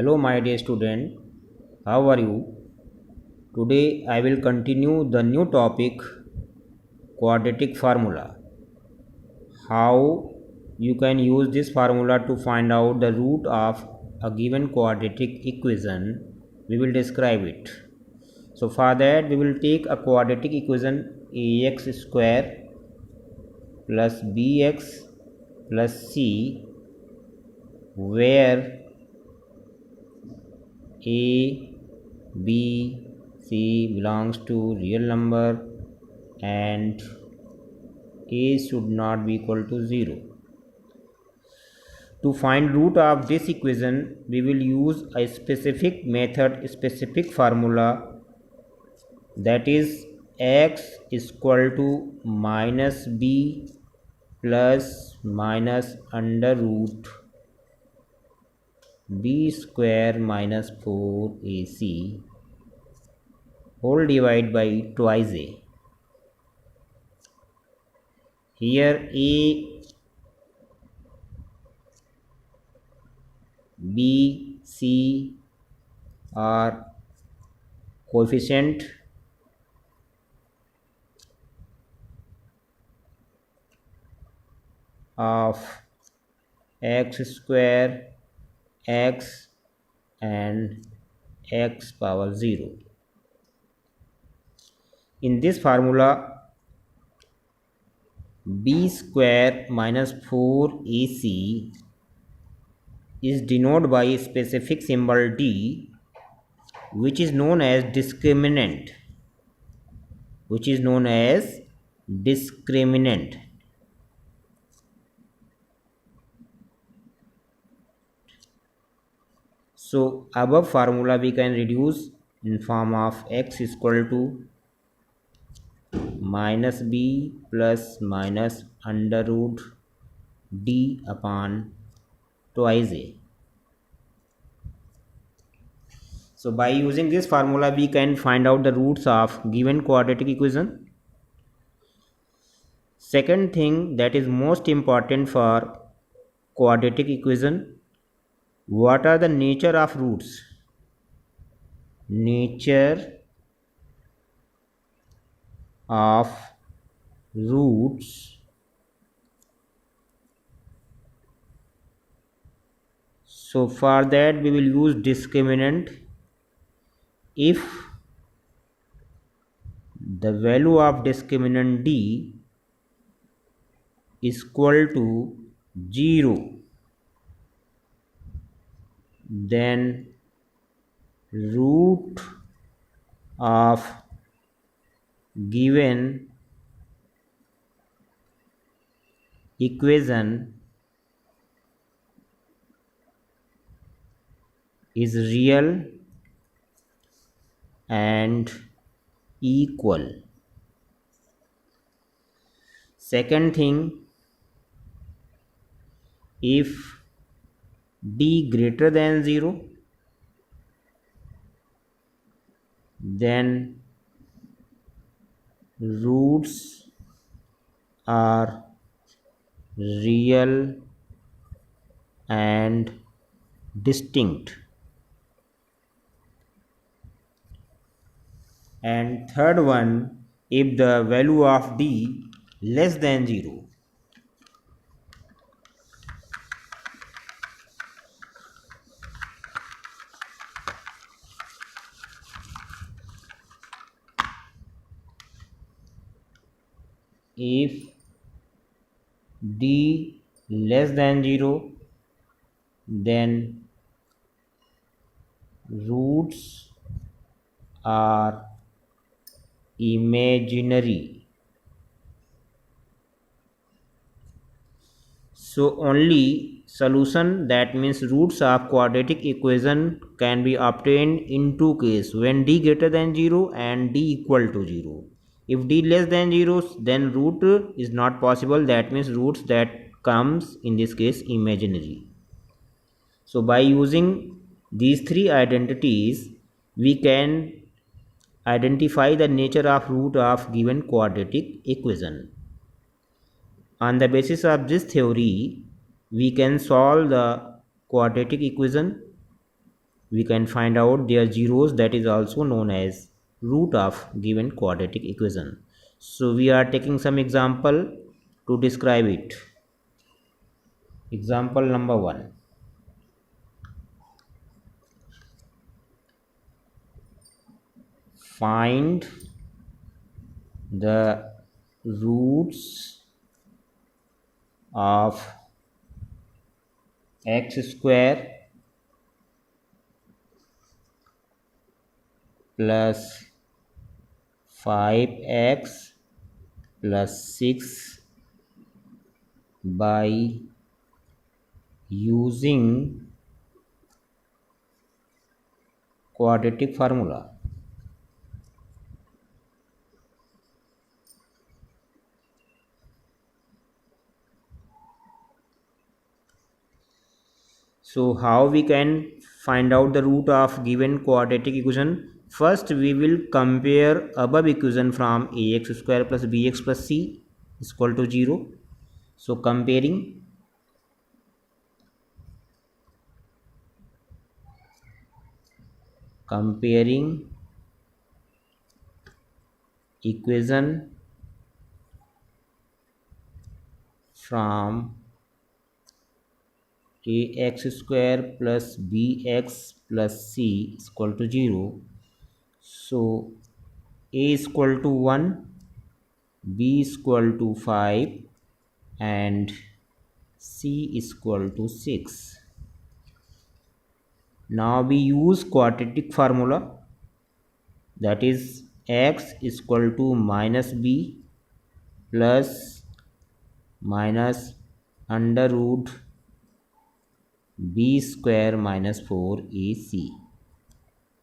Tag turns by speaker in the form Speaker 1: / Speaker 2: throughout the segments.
Speaker 1: Hello, my dear student. How are you? Today I will continue the new topic quadratic formula. How you can use this formula to find out the root of a given quadratic equation. We will describe it. So for that we will take a quadratic equation ax square plus bx plus c where a, b, c belongs to real number and a should not be equal to 0. To find root of this equation, we will use a specific method, specific formula, that is x is equal to minus b plus minus under root b square minus 4ac whole divided by twice a. Here a, b, c are coefficient of x square, x and x power 0. In this formula, b square minus 4ac is denoted by a specific symbol d, which is known as discriminant. So above formula we can reduce in form of x is equal to minus b plus minus under root d upon twice a. So by using this formula we can find out the roots of given quadratic equation. Second thing that is most important for quadratic equation, what are the nature of roots? Nature of roots. So for that we will use discriminant. If the value of discriminant d is equal to 0, then root of given equation is real and equal. Second thing, if d greater than 0, then roots are real and distinct. And third one, if the value of d less than 0, if d less than 0, then roots are imaginary. So only solution, that means roots of quadratic equation, can be obtained in two cases, when d greater than 0 and d equal to 0. If d less than 0, then root is not possible, that means roots that comes in this case imaginary. So by using these three identities we can identify the nature of root of given quadratic equation. On the basis of this theory, we can solve the quadratic equation we can find out their zeros, that is also known as root of given quadratic equation. So we are taking some example to describe it. Example number 1. Find the roots of x square plus 5x plus 6 by using quadratic formula. So how we can find out the root of given quadratic equation? First we will compare above equation from ax square plus bx plus c is equal to 0. So comparing equation from ax square plus bx plus c is equal to 0. So a is equal to 1, b is equal to 5 and c is equal to 6. Now we use quadratic formula, that is x is equal to minus b plus minus under root b square minus 4ac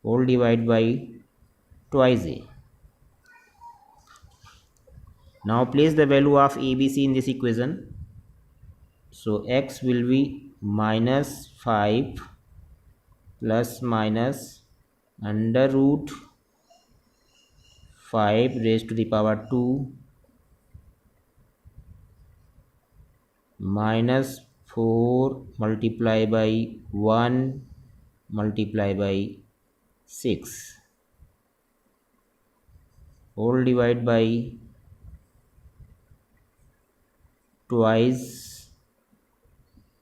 Speaker 1: whole divided by twice a. Now place the value of abc in this equation. So x will be minus 5 plus minus under root 5 raised to the power 2 minus 4 multiplied by 1 multiplied by 6 whole divided by twice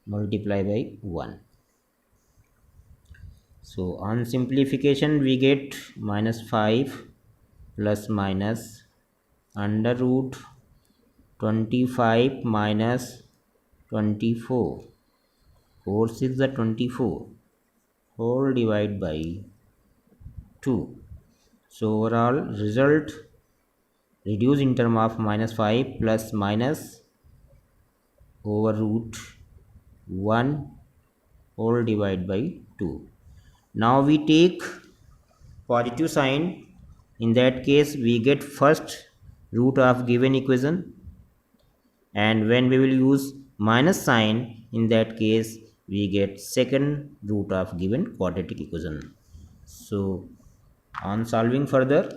Speaker 1: multiplied by 1. So on simplification we get minus 5 plus minus under root 25 minus 24, 4 6 are 24 whole divided by 2. So overall result reduce in term of minus 5 plus minus over root 1 whole divided by 2. Now we take positive sign. In that case we get first root of given equation, and when we will use minus sign, in that case we get second root of given quadratic equation. So on solving further,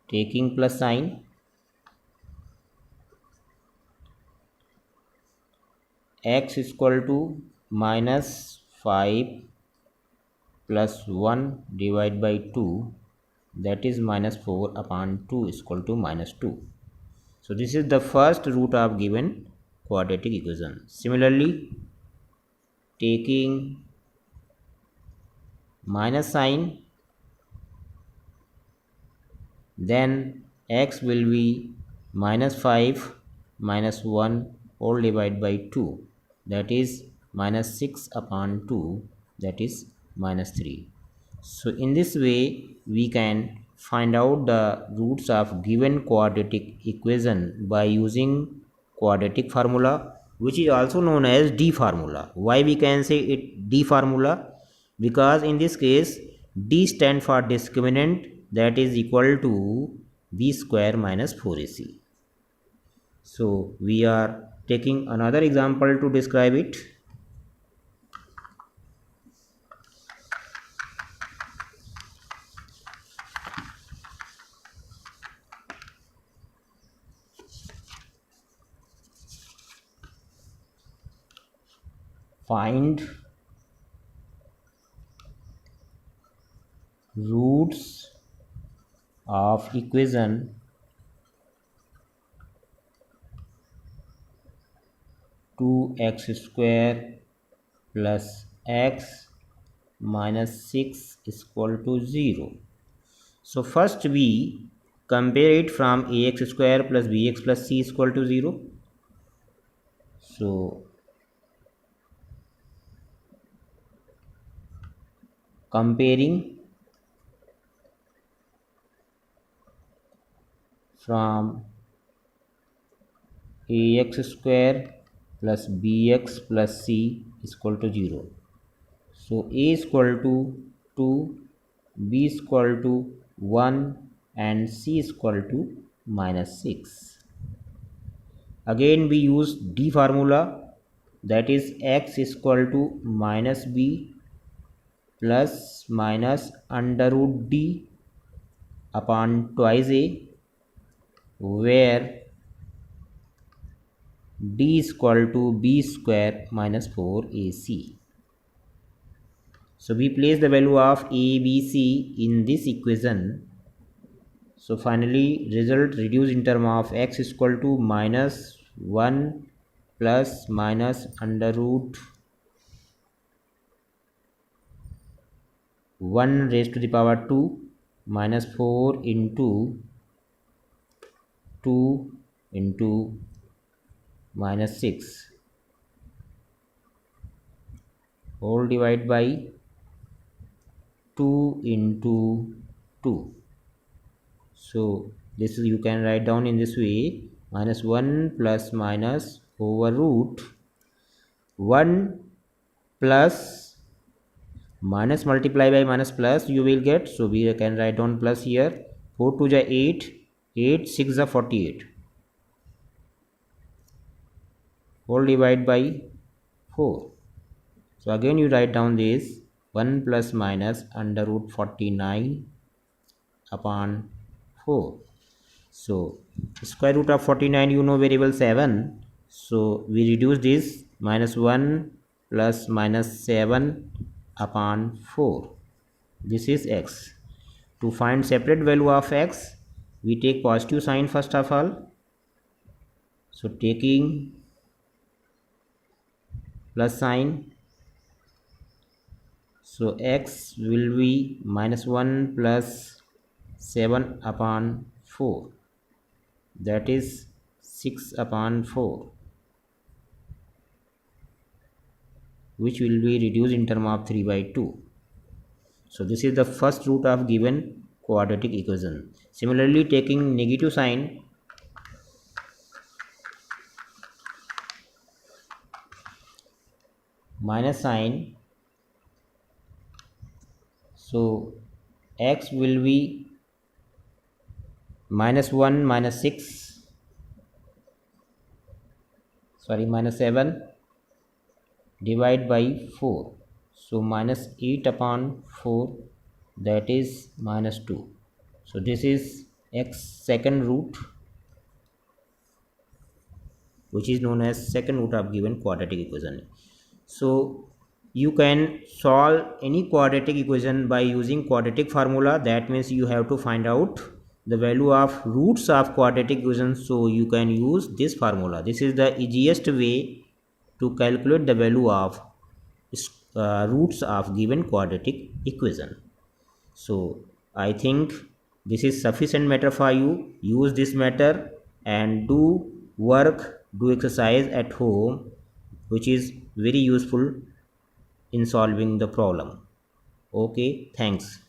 Speaker 1: taking plus sign, x is equal to minus 5 plus 1 divided by 2, that is minus 4 upon 2 is equal to minus 2. So this is the first root of given quadratic equation. Similarly, taking minus sign, then x will be minus 5 minus 1 whole divided by 2, that is minus 6 upon 2, that is minus 3. So in this way we can find out the roots of given quadratic equation by using quadratic formula, which is also known as D formula. Why we can say it D formula? Because in this case D stand for discriminant, that is equal to b square minus 4ac. So we are taking another example to describe it. Find roots of equation 2x square plus x minus 6 is equal to 0. So first we compare it from ax square plus bx plus c is equal to 0. So comparing from ax square plus bx plus c is equal to 0. So a is equal to 2, b is equal to 1 and c is equal to minus 6. Again we use d formula, that is x is equal to minus b plus minus under root d upon twice a, where d is equal to b square minus 4ac. So we place the value of a, b, c in this equation. So finally result reduced in term of x is equal to minus 1 plus minus under root 1 raised to the power 2 minus 4 into 2 into minus 6 whole divided by 2 into 2. So this is, you can write down in this way, minus 1 plus minus over root 1 plus minus multiply by minus plus you will get. So we can write down plus here. 4 to the 8, 8 6 the 48 whole divided by 4. So again you write down this 1 plus minus under root 49 upon 4. So square root of 49, you know variable 7. So we reduce this, minus 1 plus minus 7 upon 4. This is x. To find separate value of x, we take positive sign first of all. So taking plus sign, so x will be minus 1 plus 7 upon 4, that is 6 upon 4, which will be reduced in term of 3 by 2. So this is the first root of given quadratic equation. Similarly, taking negative sign, minus sign, so x will be minus 1 minus 6, sorry, minus 7 divided by 4. So minus 8 upon 4, that is minus 2. So this is x second root, which is known as second root of given quadratic equation. So you can solve any quadratic equation by using quadratic formula. That means you have to find out the value of roots of quadratic equation, so you can use this formula. This is the easiest way to calculate the value of roots of given quadratic equation. So I think this is sufficient matter for you. Use this matter and do work, do exercise at home, which is very useful in solving the problem. Okay, thanks.